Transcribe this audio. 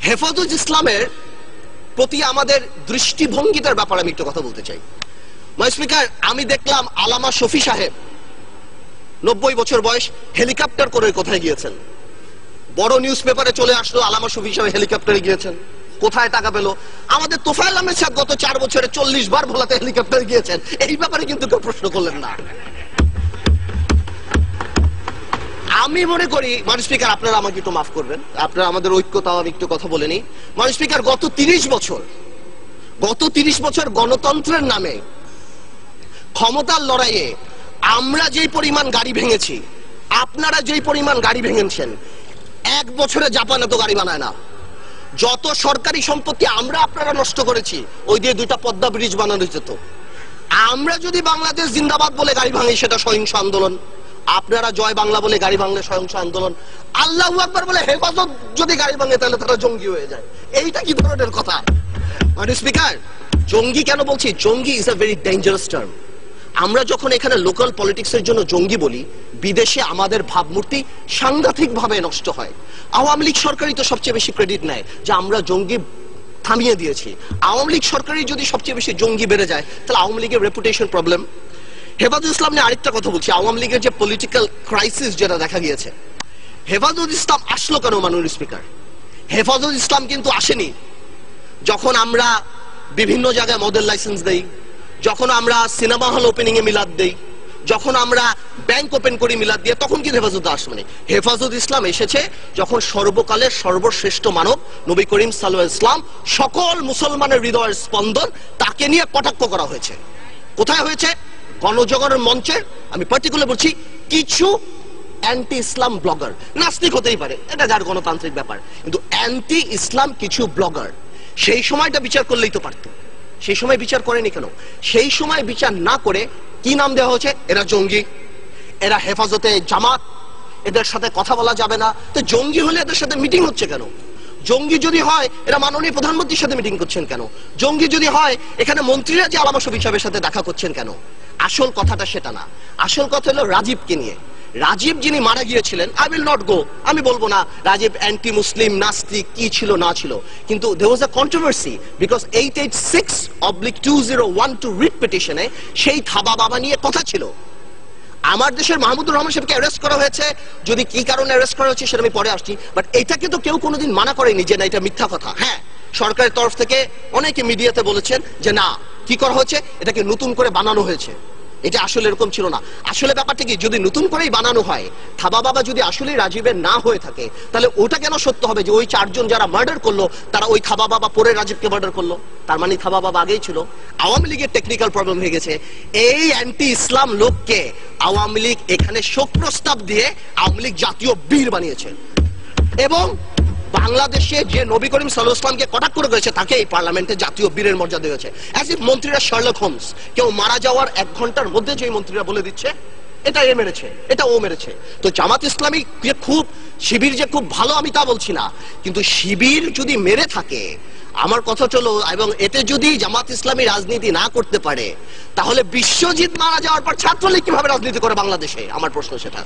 হেফাজত ইসলামের প্রতি আমাদের দৃষ্টিভঙ্গিটার ব্যাপারে আমি একটু কথা বলতে চাই। স্পিকার, আমি দেখলাম আলামা শফি সাহেব 90 বছর বয়স, হেলিকপ্টার করে কোথায় গিয়েছেন? বড় নিউজ পেপারে চলে আসলো আলামা শফি সাহেব হেলিকপ্টারে গিয়েছেন। কোথায় টাকা পেল? আমাদের তোফায়েল আহমেদ সাহেব গত 4 বছরে 40 বার ভোলাতে হেলিকপ্টারে গিয়েছেন, এই ব্যাপারে কিন্তু কেউ প্রশ্ন করলেন না। আমি মনে করি মাননীয় স্পিকার, আপনারা আমাকে একটু মাফ করবেন, আপনারা আমাদের ঐক্যতাও আমি একটু কথা বলে নিই। মাননীয় স্পিকার, গত 30 বছর গণতন্ত্রের নামে ক্ষমতার লড়াইয়ে আমরা যেই পরিমাণ গাড়ি ভেঙেছি, আপনারা যেই পরিমাণ গাড়ি ভেঙেছেন, 1 বছরে জাপান এত গাড়ি বানায় না। যত সরকারি সম্পত্তি আমরা আপনারা নষ্ট করেছি, ওই দিয়ে 2টা পদ্মা ব্রিজ বানানো যেত। আমরা যদি বাংলাদেশ জিন্দাবাদ বলে গাড়ি ভাঙি, সেটা সহিংস আন্দোলন। আপনারা জয় বাংলা বলে গাড়ি ভাঙলে সহিংস আন্দোলন। আল্লাহু আকবার বলে হেফাজত যদি গাড়ি ভাঙে, তাহলে তারা জঙ্গি হয়ে যায়। এইটা কি ধরনের কথা? মাননীয় স্পিকার, জঙ্গি কেন বলছি? জঙ্গি is a very dangerous term. আমরা যখন এখানে লোকাল পলিটিক্সের জন্য জঙ্গি বলি, বিদেশে আমাদের ভাবমূর্তি সাংঘাতিক ভাবে নষ্ট হয়। আওয়ামী লীগ সরকারই তো সবচেয়ে বেশি ক্রেডিট নেয় যে আমরা জঙ্গি থামিয়ে দিয়েছি। আওয়ামী লীগ সরকারই যদি সবচেয়ে বেশি জঙ্গি বেড়ে যায়, তাহলে আওয়ামী লীগের রেপুটেশন প্রবলেম। হেফাজত ইসলাম নিয়ে আরেকটা কথা বলছি। আওয়ামী লীগের যে পলিটিক্যাল ক্রাইসিস যেটা দেখা গিয়েছে, হেফাজত ইসলাম আসলো কেন মাননীয় স্পিকার? হেফাজত ইসলাম কিন্তু আসেনি যখন আমরা বিভিন্ন জায়গায় মডেল লাইসেন্স দেই, যখন আমরা সিনেমা হল ওপেনিং এ মিলাদ দেই, যখন আমরা ব্যাংক ওপেন করি মিলাদ দিয়ে, তখন কিন্তু হেফাজত আসেনি। হেফাজত ইসলাম এসেছে যখন সর্বকালের সর্বশ্রেষ্ঠ মানব নবী করিম সাল্লাল্লাহু আলাইহি ওয়াসাল্লাম, সকল মুসলমানের হৃদয়ের স্পন্দন, তাকে নিয়ে কটাক্ষ করা হয়েছে। কোথায় হয়েছে? গণজাগরণ মঞ্চে। আমি পার্টিকুলার বলছি, কিছু অ্যান্টি ইসলাম ব্লগার, নাস্তিক হতেই পারে, এটা যার গণতান্ত্রিক ব্যাপার, কিন্তু অ্যান্টি ইসলাম কিছু ব্লগার সেই সময়টা বিচার করলেই তো পারতো। সেই সময় বিচার করেনি কেন? সেই সময় বিচার না করে কি নাম দেওয়া হয়েছে? এরা জঙ্গি, এরা হেফাজতে জামাত, এদের সাথে কথা বলা যাবে না। তো জঙ্গি হলে এদের সাথে মিটিং হচ্ছে কেন? জঙ্গি যদি হয় এরা মাননীয় প্রধানমন্ত্রীর সাথে মিটিং করছেন কেন? জঙ্গি যদি হয় এখানে মন্ত্রীরা যে আলামা শফি সাহেবের সাথে দেখা করছেন কেন? আসল কথাটা সেটা না। আসল কথা হলো রাজীবকে নিয়ে। রাজীব যিনি মারা গিয়েছিলেন, আই উইল নট গো, আমি বলবো না রাজীব অ্যান্টি মুসলিম, নাস্তিক, কি ছিল না ছিল, কিন্তু there was a controversy because 886/2012 writ পিটিশনে সেই থাবা বাবা নিয়ে কথা ছিল। আমার দেশের মাহমুদুর রহমান সাহেবকে অ্যারেস্ট করা হয়েছে, যদি কি কারণে অ্যারেস্ট করা হয়েছে সেটা আমি পরে আসছি, বাট এটা কিন্তু কেউ কোনোদিন মানা করেনি যে না এটা মিথ্যা কথা। হ্যাঁ, সরকারের তরফ থেকে অনেকে মিডিয়াতে বলেছেন যে না, কি করা হয়েছে, এটাকে নতুন করে বানানো হয়েছে, এটা আসলে এরকম ছিল না। আসলে ব্যাপারটা কি, যদি নতুন করেই বানানো হয়, থাবা বাবা যদি আসলে রাজীবের না হয়ে থাকে, তাহলে ওটা কেন সত্য হবে যে ওই 4 জন যারা মার্ডার করলো তারা ওই থাবা বাবা পরে রাজীবকে মার্ডার করলো? তার মানে থাবা বাবা আগেই ছিল। আওয়ামী লীগের টেকনিক্যাল প্রবলেম হয়ে গেছে। এই অ্যান্টি ইসলাম লোককে আওয়ামী লীগ এখানে শোক প্রস্তাব দিয়ে আওয়ামী লীগ জাতীয় বীর বানিয়েছে, এবং বাংলাদেশে যে নবী করিম সাল্লাল্লাহু আলাইহি ওয়াসাল্লামকে কটাক্ষ করেছে তাকে এই পার্লামেন্টে জাতীয় বীরের মর্যাদা দিয়েছে। অ্যাজ ইফ মন্ত্রীরা শার্লক হোমস, কেউ মারা যাওয়ার 1 ঘন্টার মধ্যে যে মন্ত্রীরা বলে দিচ্ছে এটা এ মেরেছে, এটা ও মেরেছে। তো জামাত ইসলামী যে খুব, শিবির যে খুব ভালো, আমি তা বলছি না, কিন্তু শিবির যদি মেরে থাকে, আমার কথা চলো, এবং এতে যদি জামাত ইসলামী রাজনীতি না করতে পারে, তাহলে বিশ্বজিৎ মারা যাওয়ার পর ছাত্রলীগ কিভাবে রাজনীতি করে বাংলাদেশে? আমার প্রশ্ন সেটা।